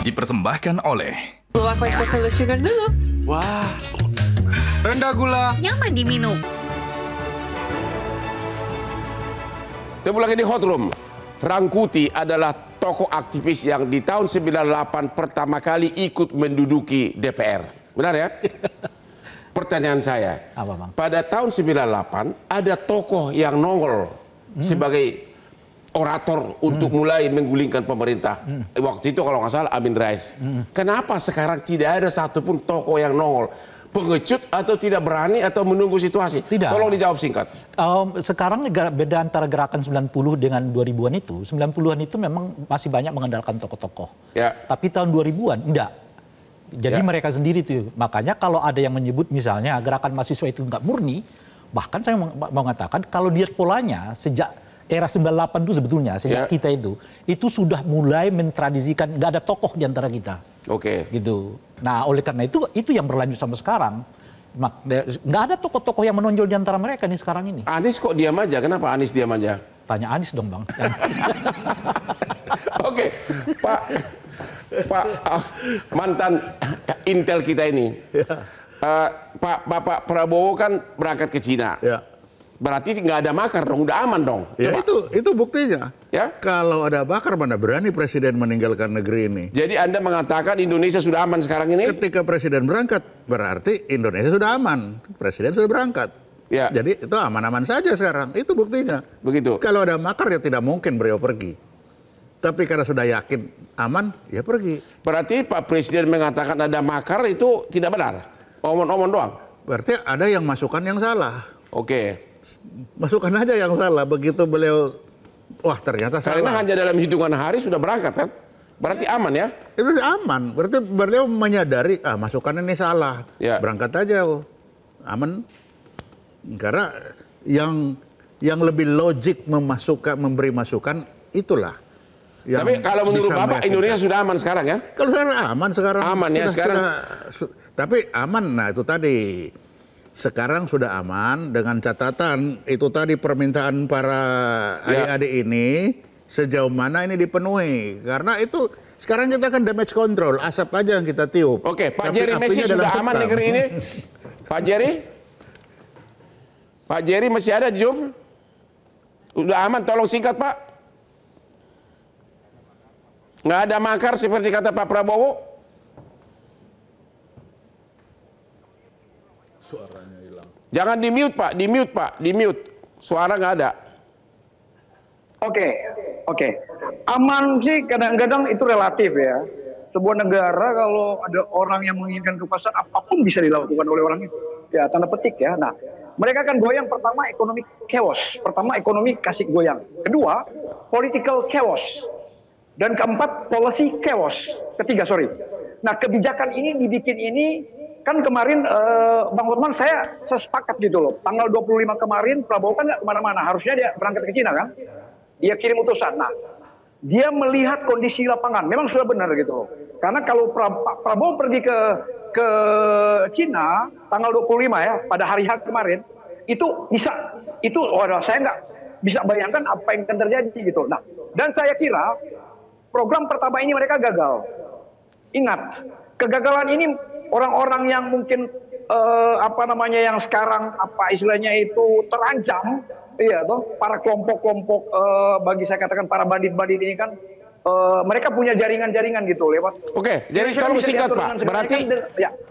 Dipersembahkan oleh Luwak White Cocoa Sugar dulu. Wah, rendah gula. Nyaman diminum. Temu lagi di Hot Room. Rangkuti adalah tokoh aktivis yang di tahun 98 pertama kali ikut menduduki DPR. Benar ya? Pertanyaan saya, apa, Bang? pada tahun 98 ada tokoh yang nongol sebagai orator untuk mulai menggulingkan pemerintah. Waktu itu kalau nggak salah Amin Rais. Kenapa sekarang tidak ada satupun tokoh yang nongol? Pengecut atau tidak berani atau menunggu situasi? Tidak. Tolong dijawab singkat. Sekarang beda antara gerakan 90 dengan 2000-an itu. 90-an itu memang masih banyak mengandalkan tokoh-tokoh. Ya. Tapi tahun 2000-an enggak. Jadi Ya. mereka sendiri tuh. Makanya kalau ada yang menyebut misalnya gerakan mahasiswa itu enggak murni, bahkan saya mengatakan kalau lihat polanya sejak era 98 itu sebetulnya, sejak kita itu sudah mulai mentradisikan, nggak ada tokoh di antara kita. Oke. Gitu. Nah, oleh karena itu yang berlanjut sampai sekarang. Nggak ada tokoh-tokoh yang menonjol di antara mereka nih sekarang ini. Anies kok diam aja? Kenapa Anies diam aja? Tanya Anies dong, Bang. Oke, Pak mantan Intel kita ini, Pak Prabowo kan berangkat ke Cina. Ya. Berarti nggak ada makar dong, udah aman dong. Ya Coba. itu buktinya. Ya. Kalau ada bakar mana berani presiden meninggalkan negeri ini. Jadi Anda mengatakan Indonesia sudah aman sekarang ini? Ketika presiden berangkat berarti Indonesia sudah aman. Presiden sudah berangkat. Ya. Jadi itu aman-aman saja sekarang. Itu buktinya. Begitu. Kalau ada makar ya tidak mungkin beliau pergi. Tapi karena sudah yakin aman, ya pergi. Berarti Pak Presiden mengatakan ada makar itu tidak benar? Omong-omong doang? Berarti ada yang masukkan yang salah. Oke. Masukkan aja yang salah. Begitu beliau, wah ternyata Karena salah. hanya dalam hitungan hari sudah berangkat kan? Berarti aman ya? Itu aman. Berarti beliau menyadari, masukkan ini salah. Ya. Berangkat aja, aman. Karena yang lebih logik memberi masukan itulah. Tapi kalau menurut Bapak Indonesia sudah aman sekarang ya? Kalau sekarang aman sekarang. Aman ya sekarang. Tapi aman, nah itu tadi. Sekarang sudah aman dengan catatan itu tadi permintaan para adik-adik ini sejauh mana ini dipenuhi. Karena itu sekarang kita kan damage control, asap aja yang kita tiup. Oke, Pak Tapi Jerry Messi apinya sudah dalam aman sekam. negeri ini? Pak Jerry? Pak Jerry masih ada di Zoom? Udah aman, tolong singkat Pak. Nggak ada makar seperti kata Pak Prabowo? Suaranya hilang. Jangan di-mute Pak, di-mute Pak, di-mute. Suara nggak ada. Oke. Aman sih kadang-kadang itu relatif ya. Sebuah negara kalau ada orang yang menginginkan kekuasaan apapun bisa dilakukan oleh orang itu. Ya tanda petik ya. Nah, mereka kan goyang pertama ekonomi chaos. Pertama ekonomi kasih goyang. Kedua, political chaos. Dan keempat, policy chaos. Ketiga, sorry. Nah, kebijakan ini dibikin ini kan kemarin Bang Lukman saya sepakat gitu loh. Tanggal 25 kemarin Prabowo kan nggak kemana-mana. Harusnya dia berangkat ke Cina kan. Dia kirim utusan. Nah, dia melihat kondisi lapangan. Memang sudah benar gitu loh. Karena kalau Prabowo pergi ke Cina tanggal 25 ya pada hari H kemarin itu saya nggak bisa bayangkan apa yang akan terjadi gitu. Nah, dan saya kira program pertama ini mereka gagal. Ingat, kegagalan ini orang-orang yang mungkin yang sekarang istilahnya itu terancam, iya toh, para kelompok-kelompok bagi saya katakan para bandit-bandit ini kan mereka punya jaringan-jaringan gitu lewat. Oke, jadi tolong singkat Pak. Berarti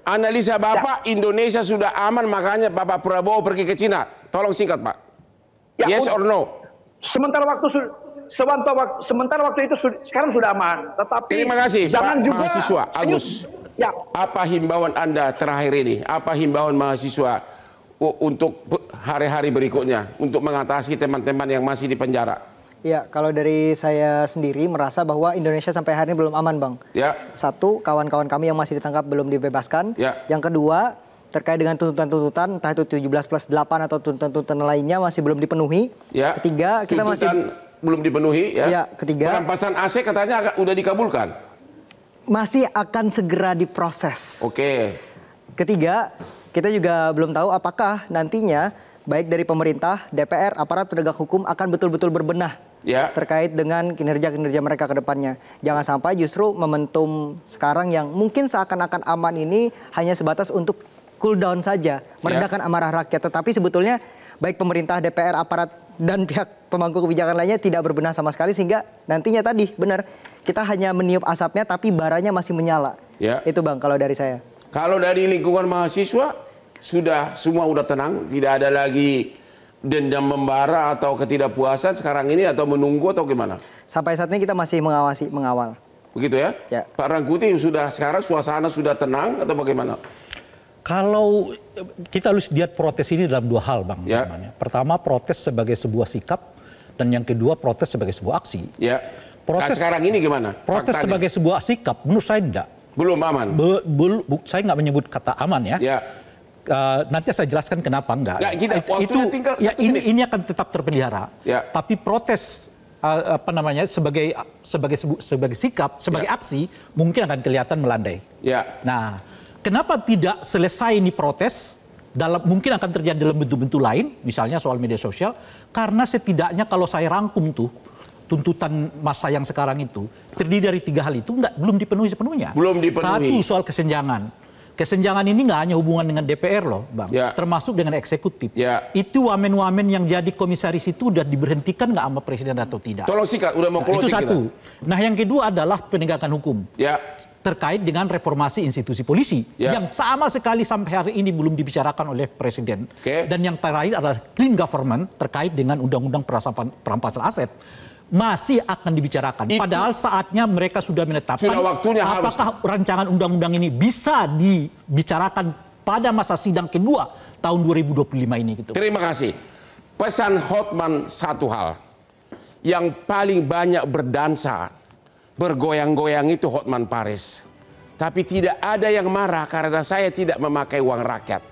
analisa Bapak Indonesia sudah aman makanya Bapak Prabowo pergi ke Cina. Tolong singkat Pak. Yes or no? Sementara waktu itu sekarang sudah aman. Tetapi terima kasih jangan Pak juga mahasiswa Agus. Ya. Apa himbauan Anda terakhir ini? Apa himbauan mahasiswa untuk hari-hari berikutnya untuk mengatasi teman-teman yang masih di penjara? Ya, kalau dari saya sendiri merasa bahwa Indonesia sampai hari ini belum aman, Bang. Ya. Satu, kawan-kawan kami yang masih ditangkap belum dibebaskan. Ya. Yang kedua, terkait dengan tuntutan-tuntutan, entah itu 17+8 atau tuntutan-tuntutan lainnya masih belum dipenuhi. Ya. Ketiga, kita tuntutan belum dipenuhi ya. Ya, ketiga. Perampasan AC katanya udah dikabulkan. Masih akan segera diproses. Oke. Ketiga, kita juga belum tahu apakah nantinya baik dari pemerintah, DPR, aparat penegak hukum akan betul-betul berbenah terkait dengan kinerja-kinerja mereka ke depannya. Jangan sampai justru momentum sekarang yang mungkin seakan-akan aman ini hanya sebatas untuk cool down saja, meredakan amarah rakyat. Tetapi sebetulnya baik pemerintah, DPR, aparat, dan pihak pemangku kebijakan lainnya tidak berbenah sama sekali, sehingga nantinya tadi benar kita hanya meniup asapnya tapi baranya masih menyala. Itu Bang kalau dari saya. Kalau dari lingkungan mahasiswa semua udah tenang, tidak ada lagi dendam membara atau ketidakpuasan sekarang ini, atau menunggu atau gimana? Sampai saat ini kita masih mengawal. Begitu ya? Pak Rangkuti sekarang suasana sudah tenang atau bagaimana? Kalau kita harus lihat protes ini dalam dua hal, Bang. Pertama, protes sebagai sebuah sikap, dan yang kedua protes sebagai sebuah aksi. Protes sekarang ini gimana? Protes faktanya? Sebagai sebuah sikap, menurut saya tidak. Belum aman. Saya nggak menyebut kata aman ya. Nanti saya jelaskan kenapa enggak. Ini akan tetap terpelihara. Tapi protes sebagai sikap, sebagai aksi mungkin akan kelihatan melandai. Nah, kenapa tidak selesai ini protes? Mungkin akan terjadi dalam bentuk-bentuk lain, misalnya soal media sosial. Karena setidaknya kalau saya rangkum tuntutan masa yang sekarang itu terdiri dari 3 hal itu belum dipenuhi sepenuhnya. Satu, soal kesenjangan. Kesenjangan ini nggak hanya hubungan dengan DPR loh, Bang, termasuk dengan eksekutif. Itu wamen-wamen yang jadi komisaris itu udah diberhentikan nggak sama presiden atau tidak? Tolong sikat, udah mau closing. Itu satu. Kita. Nah, yang kedua adalah penegakan hukum. Terkait dengan reformasi institusi polisi yang sama sekali sampai hari ini belum dibicarakan oleh presiden. Dan yang terakhir adalah clean government terkait dengan undang-undang perampasan aset. Masih akan dibicarakan. Padahal saatnya mereka sudah menetapkan apakah rancangan undang-undang ini bisa dibicarakan pada masa sidang kedua tahun 2025 ini. Gitu. Terima kasih. Pesan Hotman satu hal. Yang paling banyak berdansa, bergoyang-goyang itu Hotman Paris. Tapi tidak ada yang marah karena saya tidak memakai uang rakyat.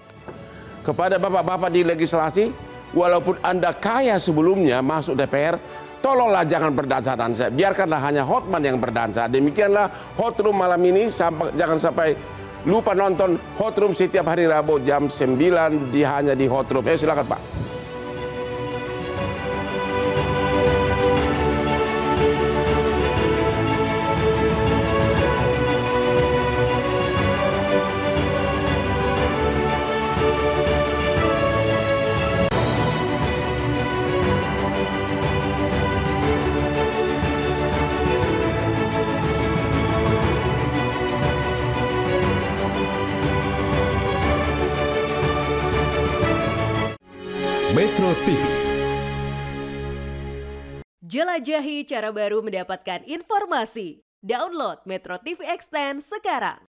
Kepada bapak-bapak di legislasi, walaupun Anda kaya sebelumnya masuk DPR, tolonglah jangan berdansa-dansa. Biarkanlah hanya Hotman yang berdansa. Demikianlah Hot Room malam ini. Jangan sampai lupa nonton Hot Room setiap hari Rabu jam 9 hanya di Hot Room. Silakan Pak. Metro TV. Jelajahi cara baru mendapatkan informasi. Download Metro TV Extend sekarang.